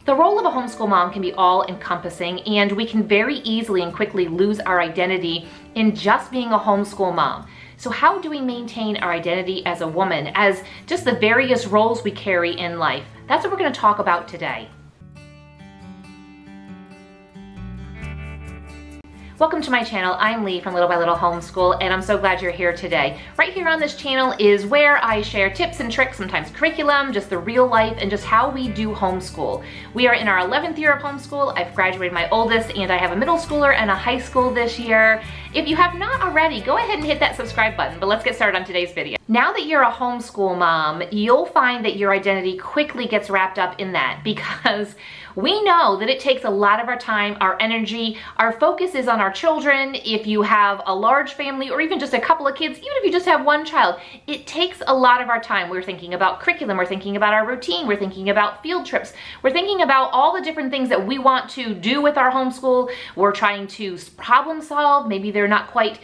The role of a homeschool mom can be all-encompassing, and we can very easily and quickly lose our identity in just being a homeschool mom. So how do we maintain our identity as a woman, as just the various roles we carry in life? That's what we're going to talk about today. Welcome to my channel. I'm Leigh from Little by Little Homeschool, and I'm so glad you're here today. Right here on this channel is where I share tips and tricks, sometimes curriculum, just the real life, and just how we do homeschool. We are in our 11th year of homeschool. I've graduated my oldest, and I have a middle schooler and a high school this year. If you have not already, go ahead and hit that subscribe button, but let's get started on today's video. Now that you're a homeschool mom, you'll find that your identity quickly gets wrapped up in that, because we know that it takes a lot of our time, our energy, our focus is on our children. If you have a large family or even just a couple of kids, even if you just have one child, it takes a lot of our time. We're thinking about curriculum, we're thinking about our routine, we're thinking about field trips, we're thinking about all the different things that we want to do with our homeschool. We're trying to problem solve. Maybe they're not quite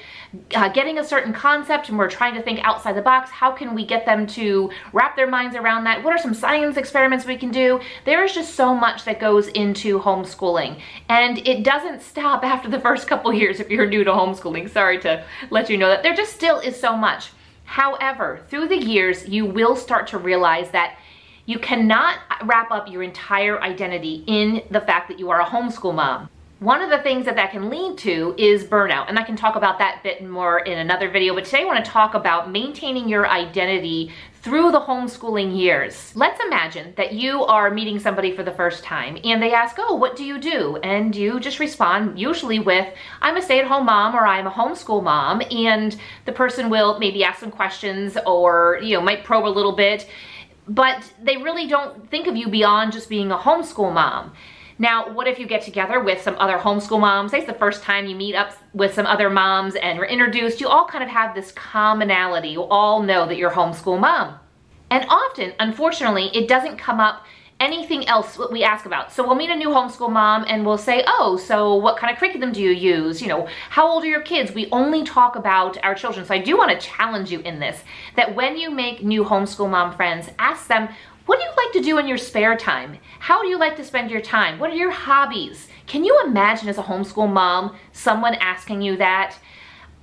getting a certain concept and we're trying to think outside the box. How can we get them to wrap their minds around that? What are some science experiments we can do? There is just so much that goes into homeschooling, and it doesn't stop after the first couple years if you're new to homeschooling. Sorry to let you know that there just still is so much. However, through the years, you will start to realize that you cannot wrap up your entire identity in the fact that you are a homeschool mom. One of the things that can lead to is burnout, and I can talk about that a bit more in another video, but today I want to talk about maintaining your identity through the homeschooling years. Let's imagine that you are meeting somebody for the first time and they ask, oh, what do you do? And you just respond usually with, I'm a stay-at-home mom, or I'm a homeschool mom, and the person will maybe ask some questions or might probe a little bit, but they really don't think of you beyond just being a homeschool mom. Now, what if you get together with some other homeschool moms? Say it's the first time you meet up with some other moms and you're introduced. You all kind of have this commonality. You all know that you're a homeschool mom. And often, unfortunately, it doesn't come up anything else what we ask about. So we'll meet a new homeschool mom and we'll say, oh, so what kind of curriculum do you use? How old are your kids? We only talk about our children. So I do want to challenge you in this, that when you make new homeschool mom friends, ask them, what do you like to do in your spare time? How do you like to spend your time? What are your hobbies? Can you imagine as a homeschool mom, someone asking you that?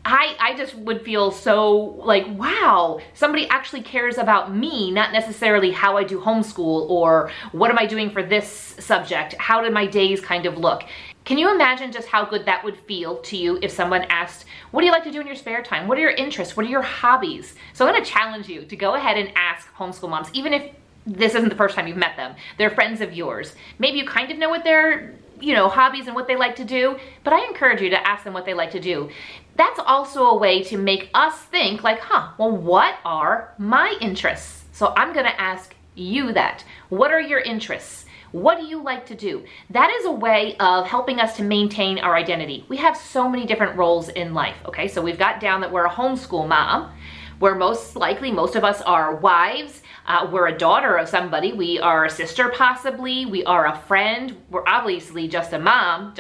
I just would feel so like, wow, somebody actually cares about me, not necessarily how I do homeschool or what am I doing for this subject? How did my days kind of look? Can you imagine just how good that would feel to you if someone asked, what do you like to do in your spare time? What are your interests? What are your hobbies? So I'm gonna challenge you to go ahead and ask homeschool moms, even if this isn't the first time you've met them. They're friends of yours. Maybe you kind of know what their hobbies and what they like to do, but I encourage you to ask them what they like to do. That's also a way to make us think like, well, what are my interests? So I'm gonna ask you that. What are your interests? What do you like to do? That is a way of helping us to maintain our identity. We have so many different roles in life, okay? So we've got down that we're a homeschool mom, where most likely most of us are wives. We're a daughter of somebody. We are a sister possibly. We are a friend. We're obviously just a mom.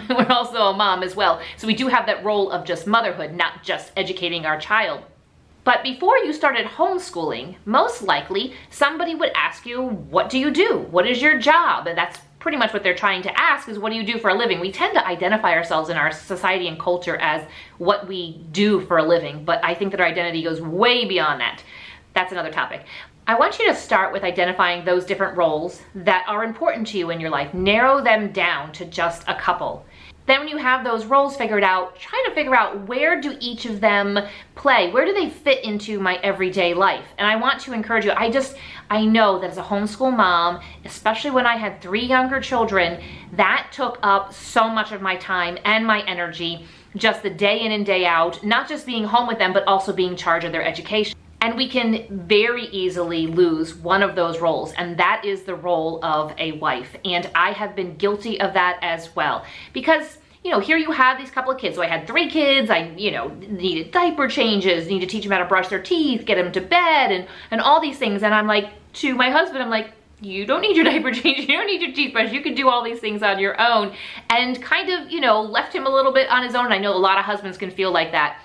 We're also a mom as well. So we do have that role of just motherhood, not just educating our child. But before you started homeschooling, most likely somebody would ask you, what do you do? What is your job? And that's pretty much what they're trying to ask, is what do you do for a living? We tend to identify ourselves in our society and culture as what we do for a living, but I think that our identity goes way beyond that. That's another topic. I want you to start with identifying those different roles that are important to you in your life. Narrow them down to just a couple. Then when you have those roles figured out, try to figure out, where do each of them play? Where do they fit into my everyday life? And I want to encourage you, I know that as a homeschool mom, especially when I had 3 younger children, that took up so much of my time and my energy, just the day in and day out, not just being home with them, but also being in charge of their education. And we can very easily lose one of those roles, and that is the role of a wife. And I have been guilty of that as well. Because, here you have these couple of kids. So I had 3 kids, I, needed diaper changes, need to teach them how to brush their teeth, get them to bed, and all these things. And I'm like, to my husband, I'm like, you don't need your diaper change, you don't need your toothbrush, you can do all these things on your own. And kind of, left him a little bit on his own. I know a lot of husbands can feel like that.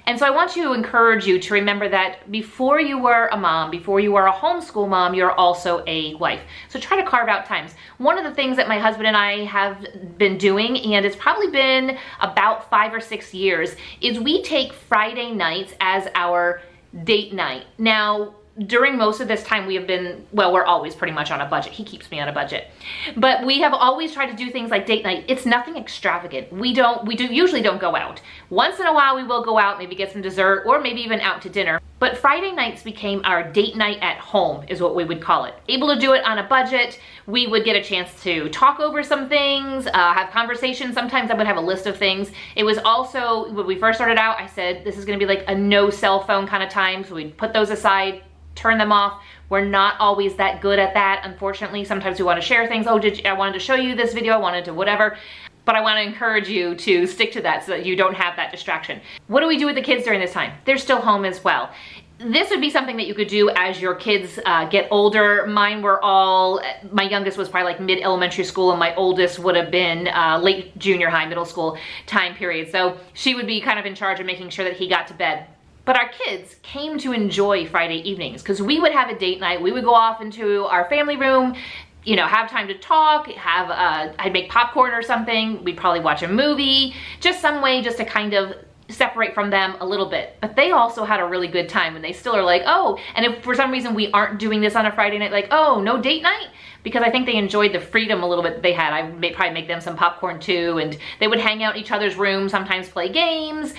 And so I want to encourage you to remember that before you were a mom, before you were a homeschool mom, you're also a wife. So try to carve out times. One of the things that my husband and I have been doing, and it's probably been about 5 or 6 years, is we take Friday nights as our date night. Now, during most of this time we have been, well, we're always pretty much on a budget. He keeps me on a budget. But we have always tried to do things like date night. It's nothing extravagant. We usually don't go out. Once in a while we will go out, maybe get some dessert, or maybe even out to dinner. But Friday nights became our date night at home, is what we would call it. Able to do it on a budget. We would get a chance to talk over some things, have conversations. Sometimes I would have a list of things. It was also, when we first started out, I said, this is gonna be like a no cell phone kind of time. So we'd put those aside, turn them off. We're not always that good at that, unfortunately. Sometimes we want to share things. Oh, I wanted to show you this video, I wanted to whatever. But I want to encourage you to stick to that so that you don't have that distraction. What do we do with the kids during this time? They're still home as well. This would be something that you could do as your kids get older. Mine were all, my youngest was probably like mid-elementary school, and my oldest would have been late junior high, middle school time period. So she would be kind of in charge of making sure that he got to bed. But our kids came to enjoy Friday evenings because we would have a date night. We would go off into our family room, you know, have time to talk, I'd make popcorn or something. We'd probably watch a movie, just some way just to kind of separate from them a little bit. But they also had a really good time, and they still are like, oh, and if for some reason we aren't doing this on a Friday night, like, oh, no date night? Because I think they enjoyed the freedom a little bit that they had. I may probably make them some popcorn too, and they would hang out in each other's rooms, sometimes play games.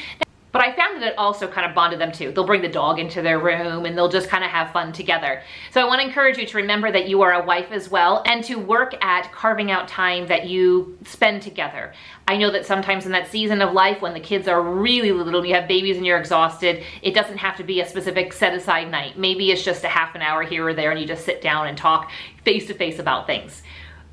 But I found that it also kind of bonded them too. They'll bring the dog into their room and they'll just kind of have fun together. So I want to encourage you to remember that you are a wife as well, and to work at carving out time that you spend together. I know that sometimes in that season of life when the kids are really little, you have babies and you're exhausted, it doesn't have to be a specific set aside night. Maybe it's just a half an hour here or there and you just sit down and talk face to face about things.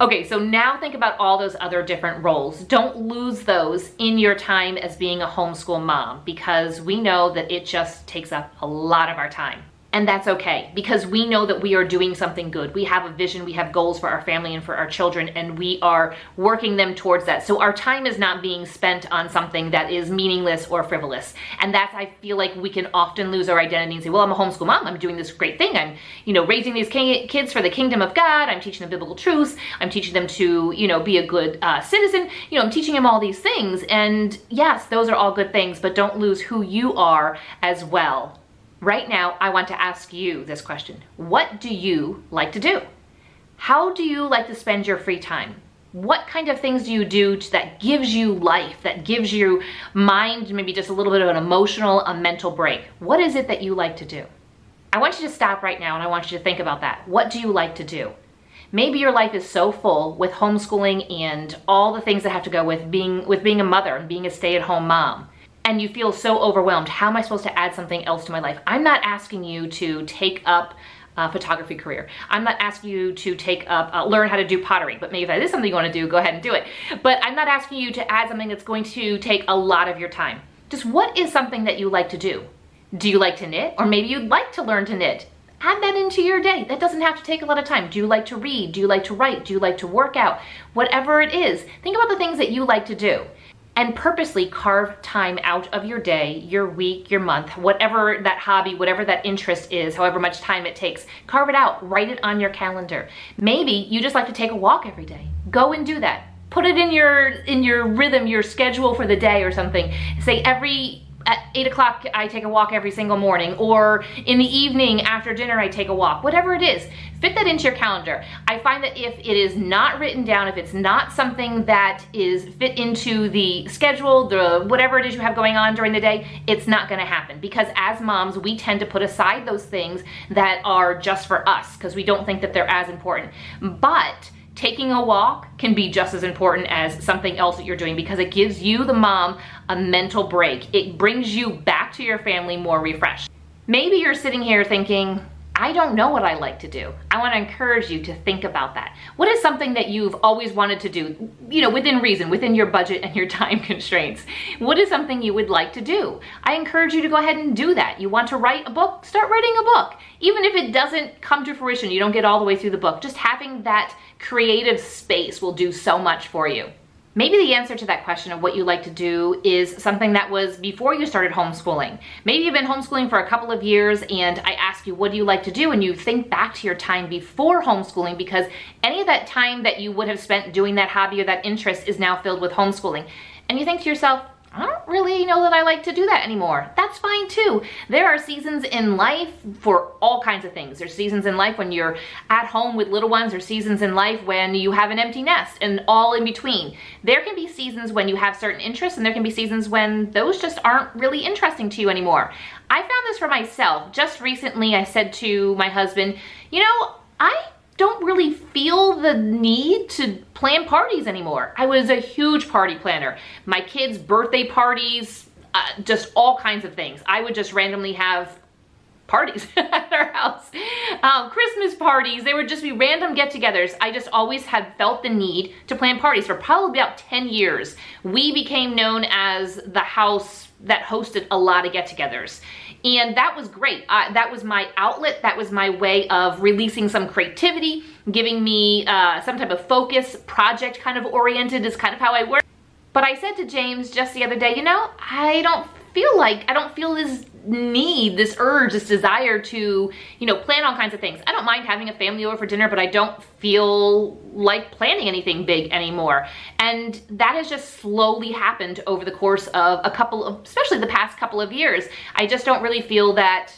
Okay, so now think about all those other different roles. Don't lose those in your time as being a homeschool mom, because we know that it just takes up a lot of our time. And that's okay, because we know that we are doing something good. We have a vision, we have goals for our family and for our children, and we are working them towards that. So our time is not being spent on something that is meaningless or frivolous. And that's, I feel like we can often lose our identity and say, well, I'm a homeschool mom, I'm doing this great thing. I'm, you know, raising these kids for the kingdom of God. I'm teaching them biblical truths. I'm teaching them to, you know, be a good citizen. You know, I'm teaching them all these things. And yes, those are all good things, but don't lose who you are as well. Right now, I want to ask you this question. What do you like to do? How do you like to spend your free time? What kind of things do you do that gives you life, that gives your mind maybe just a little bit of an emotional, a mental break? What is it that you like to do? I want you to stop right now and I want you to think about that. What do you like to do? Maybe your life is so full with homeschooling and all the things that have to go with being a mother and being a stay-at-home mom, and you feel so overwhelmed. How am I supposed to add something else to my life? I'm not asking you to take up a photography career. I'm not asking you to take up, learn how to do pottery, but maybe if that is something you want to do, go ahead and do it. But I'm not asking you to add something that's going to take a lot of your time. Just what is something that you like to do? Do you like to knit? Or maybe you'd like to learn to knit. Add that into your day. That doesn't have to take a lot of time. Do you like to read? Do you like to write? Do you like to work out? Whatever it is, think about the things that you like to do. And purposely carve time out of your day, your week, your month, whatever that hobby, whatever that interest is, however much time it takes, carve it out, write it on your calendar. Maybe you just like to take a walk every day. Go and do that. Put it in your rhythm, your schedule for the day or something. Say at 8 o'clock, I take a walk every single morning, or in the evening after dinner, I take a walk. Whatever it is, fit that into your calendar. I find that if it is not written down, if it's not something that is fit into the schedule, whatever it is you have going on during the day, it's not gonna happen. Because as moms, we tend to put aside those things that are just for us, because we don't think that they're as important. But taking a walk can be just as important as something else that you're doing, because it gives you, the mom, a mental break. It brings you back to your family more refreshed. Maybe you're sitting here thinking, I don't know what I like to do. I want to encourage you to think about that. What is something that you've always wanted to do, you know, within reason, within your budget and your time constraints? What is something you would like to do? I encourage you to go ahead and do that. You want to write a book? Start writing a book. Even if it doesn't come to fruition, you don't get all the way through the book, just having that creative space will do so much for you. Maybe the answer to that question of what you like to do is something that was before you started homeschooling. Maybe you've been homeschooling for a couple of years and I ask you, what do you like to do? And you think back to your time before homeschooling, because any of that time that you would have spent doing that hobby or that interest is now filled with homeschooling. And you think to yourself, I don't really know that I like to do that anymore. That's fine too. There are seasons in life for all kinds of things. There's seasons in life when you're at home with little ones, or seasons in life when you have an empty nest, and all in between. There can be seasons when you have certain interests, and there can be seasons when those just aren't really interesting to you anymore. I found this for myself. Just recently I said to my husband, you know, I don't really feel the need to plan parties anymore. I was a huge party planner. My kids' birthday parties, just all kinds of things. I would just randomly have parties at our house. Christmas parties, they would just be random get-togethers. I just always had felt the need to plan parties. For probably about 10 years, we became known as the house that hosted a lot of get-togethers. And that was great. That was my outlet. That was my way of releasing some creativity, giving me some type of focus, project kind of oriented is kind of how I work. But I said to James just the other day, you know, I don't feel this need, this urge, this desire to, you know, plan all kinds of things. I don't mind having a family over for dinner, but I don't feel like planning anything big anymore. And that has just slowly happened over the course of especially the past couple of years. I just don't really feel that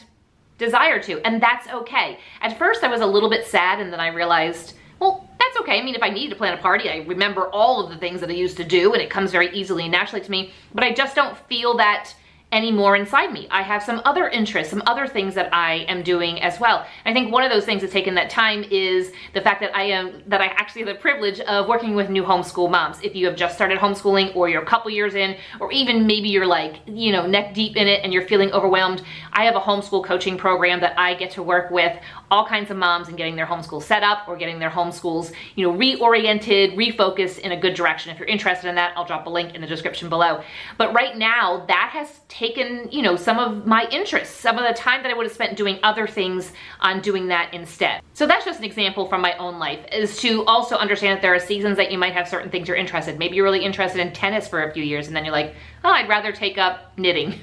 desire to, and that's okay. At first I was a little bit sad, and then I realized, well, that's okay. I mean, if I need to plan a party, I remember all of the things that I used to do, and it comes very easily and naturally to me, but I just don't feel that anymore inside me. I have some other interests, some other things that I am doing as well. I think one of those things that's taken that time is the fact that I actually have the privilege of working with new homeschool moms. If you have just started homeschooling, or you're a couple years in, or even maybe you're like, you know, neck deep in it and you're feeling overwhelmed, I have a homeschool coaching program that I get to work with all kinds of moms in getting their homeschool set up, or getting their homeschools, you know, reoriented, refocused in a good direction. If you're interested in that, I'll drop a link in the description below. But right now, that has taken, you know, some of my interests, some of the time that I would have spent doing other things on doing that instead. So that's just an example from my own life, is to also understand that there are seasons that you might have certain things you're interested in. Maybe you're really interested in tennis for a few years, and then you're like, oh, I'd rather take up knitting.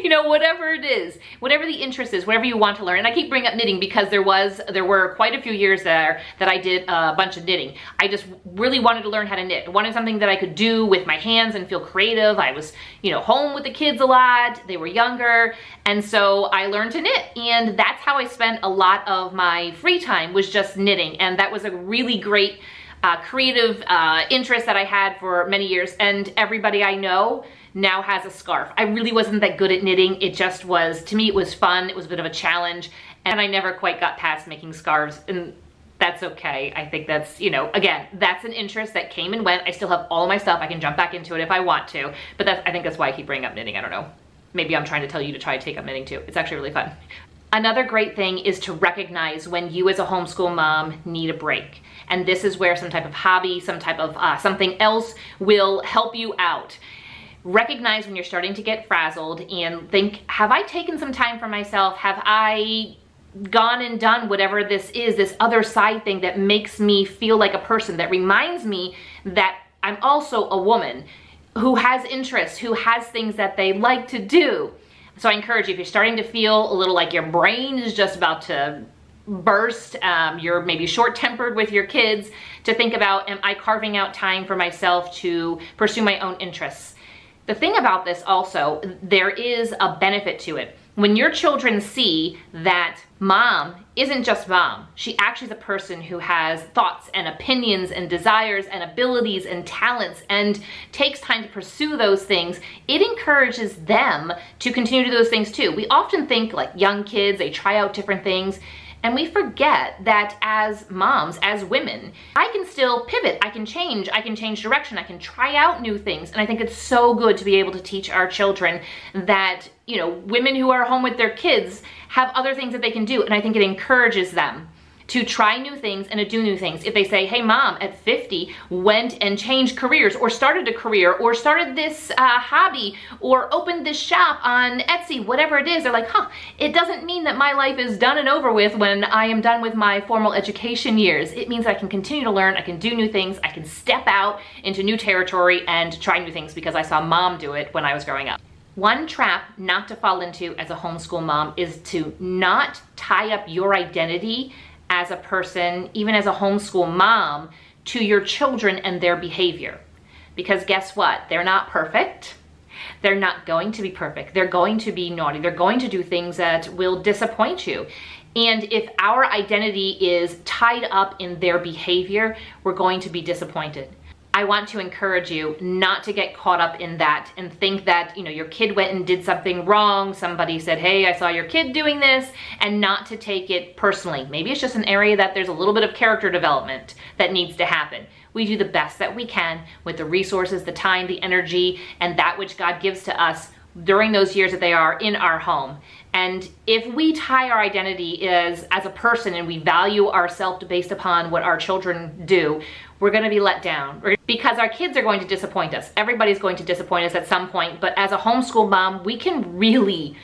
You know, whatever it is, whatever the interest is, whatever you want to learn. And I keep bringing up knitting because there were quite a few years there that I did a bunch of knitting. I just really wanted to learn how to knit. I wanted something that I could do with my hands and feel creative. I was, you know, home with the kids a lot. They were younger. And so I learned to knit. And that's how I spent a lot of my free time, was just knitting. And that was a really great creative interest that I had for many years. And everybody I know now has a scarf. I really wasn't that good at knitting. It just was, to me, it was fun. It was a bit of a challenge. And I never quite got past making scarves, and that's okay. I think that's, you know, again, that's an interest that came and went. I still have all of my stuff. I can jump back into it if I want to, but I think that's why I keep bringing up knitting. I don't know. Maybe I'm trying to tell you to try to take up knitting too. It's actually really fun. Another great thing is to recognize when you as a homeschool mom need a break. And this is where some type of hobby, some type of something else will help you out. Recognize when you're starting to get frazzled and think, have I taken some time for myself? Have I gone and done whatever this is, this other side thing that makes me feel like a person, that reminds me that I'm also a woman who has interests, who has things that they like to do. So I encourage you, if you're starting to feel a little like your brain is just about to burst, you're maybe short-tempered with your kids, to think about, am I carving out time for myself to pursue my own interests? The thing about this also, there is a benefit to it. When your children see that mom isn't just mom, she actually is a person who has thoughts and opinions and desires and abilities and talents and takes time to pursue those things, it encourages them to continue to do those things too. We often think, like young kids, they try out different things, and we forget that as moms, as women, I can still pivot, I can change direction, I can try out new things. And I think it's so good to be able to teach our children that, you know, women who are home with their kids have other things that they can do. And I think it encourages them to try new things and to do new things. If they say, hey mom, at 50, went and changed careers or started a career or started this hobby or opened this shop on Etsy, whatever it is, they're like, it doesn't mean that my life is done and over with when I am done with my formal education years. It means I can continue to learn, I can do new things, I can step out into new territory and try new things because I saw mom do it when I was growing up. One trap not to fall into as a homeschool mom is to not tie up your identity as a person, even as a homeschool mom, to your children and their behavior. Because guess what? They're not perfect. They're not going to be perfect. They're going to be naughty. They're going to do things that will disappoint you. And if our identity is tied up in their behavior, we're going to be disappointed. I want to encourage you not to get caught up in that and think that, your kid went and did something wrong. Somebody said, hey, I saw your kid doing this, and not to take it personally. Maybe it's just an area that there's a little bit of character development that needs to happen. We do the best that we can with the resources, the time, the energy, and that which God gives to us during those years that they are in our home. And if we tie our identity as a person and we value ourselves based upon what our children do, we're going to be let down because our kids are going to disappoint us. Everybody's going to disappoint us at some point, but as a homeschool mom, we can really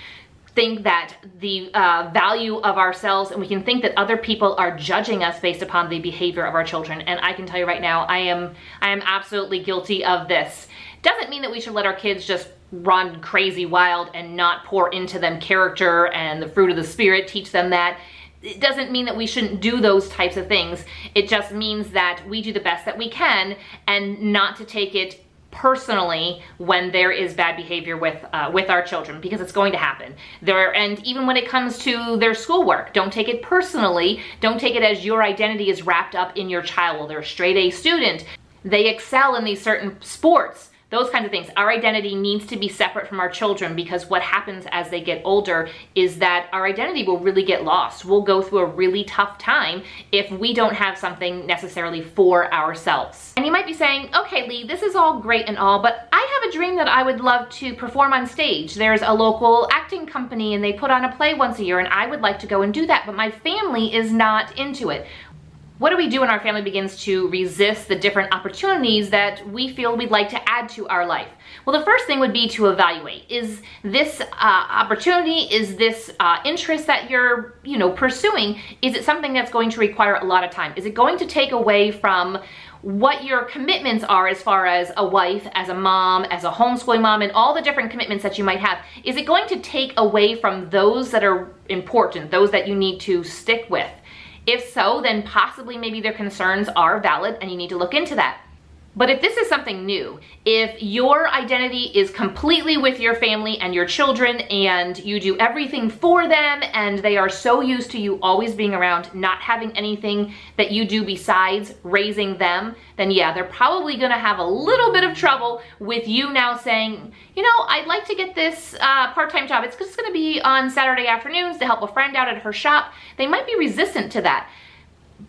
think that the value of ourselves, and we can think that other people are judging us based upon the behavior of our children. And I can tell you right now, I am absolutely guilty of this. Doesn't mean that we should let our kids just run crazy wild and not pour into them character and the fruit of the Spirit, teach them that. It doesn't mean that we shouldn't do those types of things. It just means that we do the best that we can and not to take it personally when there is bad behavior with our children, because it's going to happen. And even when it comes to their schoolwork, don't take it personally. Don't take it as your identity is wrapped up in your child. Well, they're a straight A student. They excel in these certain sports. Those kinds of things. Our identity needs to be separate from our children, because what happens as they get older is that our identity will really get lost. We'll go through a really tough time if we don't have something necessarily for ourselves. And you might be saying, okay, Leigh, this is all great and all, but I have a dream that I would love to perform on stage. There's a local acting company and they put on a play once a year and I would like to go and do that, but my family is not into it. What do we do when our family begins to resist the different opportunities that we feel we'd like to add to our life? Well, the first thing would be to evaluate. Is this opportunity, is this interest that you're pursuing, is it something that's going to require a lot of time? Is it going to take away from what your commitments are as far as a wife, as a mom, as a homeschooling mom, and all the different commitments that you might have? Is it going to take away from those that are important, those that you need to stick with? If so, then possibly maybe their concerns are valid and you need to look into that. But if this is something new, if your identity is completely with your family and your children and you do everything for them and they are so used to you always being around, not having anything that you do besides raising them, then yeah, they're probably gonna have a little bit of trouble with you now saying, I'd like to get this part-time job. It's just gonna be on Saturday afternoons to help a friend out at her shop. They might be resistant to that.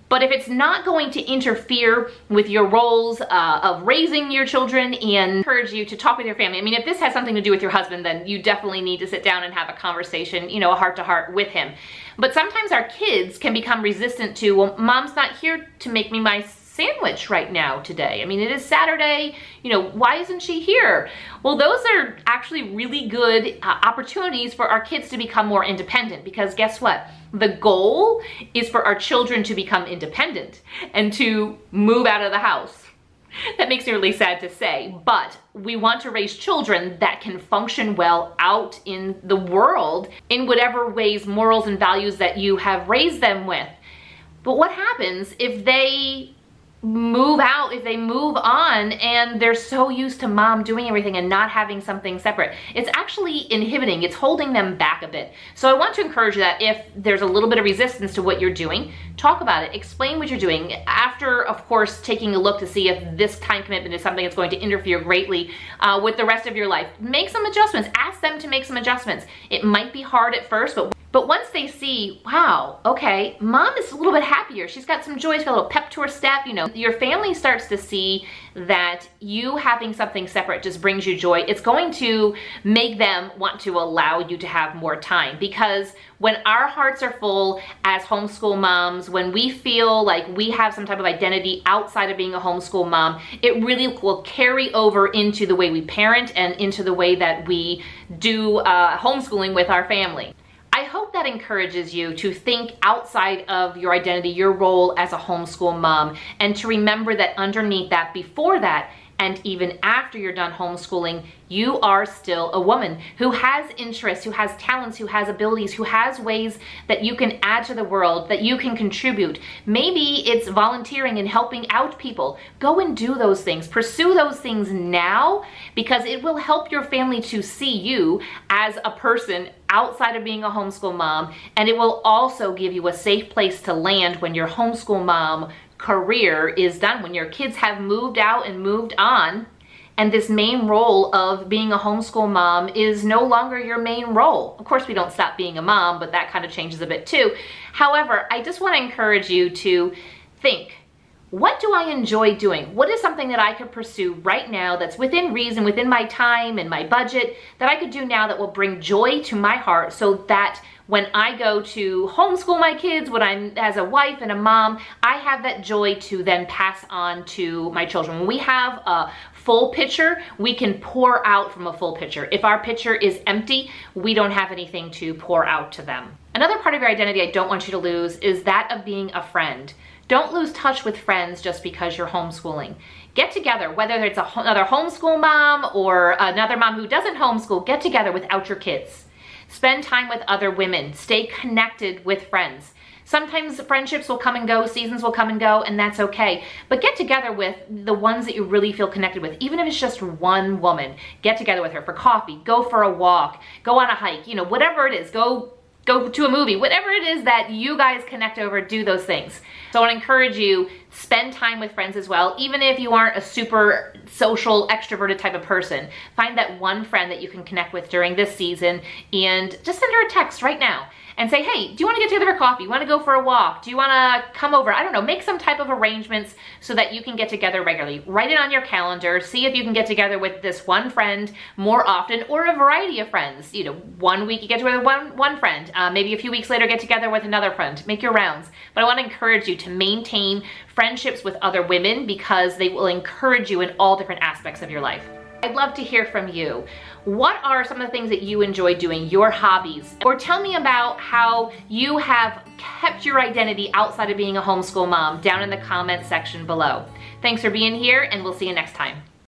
But if it's not going to interfere with your roles of raising your children, and encourage you to talk with your family. I mean, if this has something to do with your husband, then you definitely need to sit down and have a conversation, a heart-to-heart with him. But sometimes our kids can become resistant to, well, mom's not here to make me my sandwich right now today. I mean, it is Saturday, why isn't she here? Well, those are actually really good opportunities for our kids to become more independent, because guess what? The goal is for our children to become independent and to move out of the house. That makes me really sad to say, but we want to raise children that can function well out in the world in whatever ways, morals and values that you have raised them with. But what happens if they move out, if they move on and they're so used to mom doing everything and not having something separate? It's actually inhibiting, it's holding them back a bit. So I want to encourage that if there's a little bit of resistance to what you're doing, talk about it, explain what you're doing. After, of course, taking a look to see if this time commitment is something that's going to interfere greatly with the rest of your life. Make some adjustments, ask them to make some adjustments. It might be hard at first, but But once they see, wow, okay, mom is a little bit happier. She's got some joy, she's got a little pep to her step, you know, your family starts to see that you having something separate just brings you joy. It's going to make them want to allow you to have more time, because when our hearts are full as homeschool moms, when we feel like we have some type of identity outside of being a homeschool mom, it really will carry over into the way we parent and into the way that we do homeschooling with our family. I hope that encourages you to think outside of your identity, your role as a homeschool mom, and to remember that underneath that, before that, and even after you're done homeschooling, you are still a woman who has interests, who has talents, who has abilities, who has ways that you can add to the world, that you can contribute. Maybe it's volunteering and helping out people. Go and do those things. Pursue those things now, because it will help your family to see you as a person outside of being a homeschool mom, and it will also give you a safe place to land when your homeschool mom career is done, when your kids have moved out and moved on, and this main role of being a homeschool mom is no longer your main role. Of course, we don't stop being a mom, but that kind of changes a bit too. However, I just want to encourage you to think, what do I enjoy doing? What is something that I could pursue right now that's within reason, within my time and my budget, that I could do now that will bring joy to my heart, so that when I go to homeschool my kids, when I'm as a wife and a mom, I have that joy to then pass on to my children. When we have a full pitcher, we can pour out from a full pitcher. If our pitcher is empty, we don't have anything to pour out to them. Another part of your identity I don't want you to lose is that of being a friend. Don't lose touch with friends just because you're homeschooling. Get together, whether it's another homeschool mom or another mom who doesn't homeschool, get together without your kids. Spend time with other women. Stay connected with friends. Sometimes friendships will come and go, seasons will come and go, and that's okay. But get together with the ones that you really feel connected with. Even if it's just one woman, get together with her for coffee, go for a walk, go on a hike, you know, whatever it is, go to a movie, whatever it is that you guys connect over, do those things. So I want to encourage you, spend time with friends as well, even if you aren't a super social, extroverted type of person. Find that one friend that you can connect with during this season and just send her a text right now and say, hey, do you want to get together for coffee? You want to go for a walk? Do you want to come over? I don't know, make some type of arrangements so that you can get together regularly. Write it on your calendar. See if you can get together with this one friend more often, or a variety of friends. You know, one week you get together with one friend. Maybe a few weeks later get together with another friend. Make your rounds. But I want to encourage you to maintain friendships with other women, because they will encourage you in all different aspects of your life. I'd love to hear from you. What are some of the things that you enjoy doing, your hobbies? Or tell me about how you have kept your identity outside of being a homeschool mom down in the comment section below. Thanks for being here, and we'll see you next time.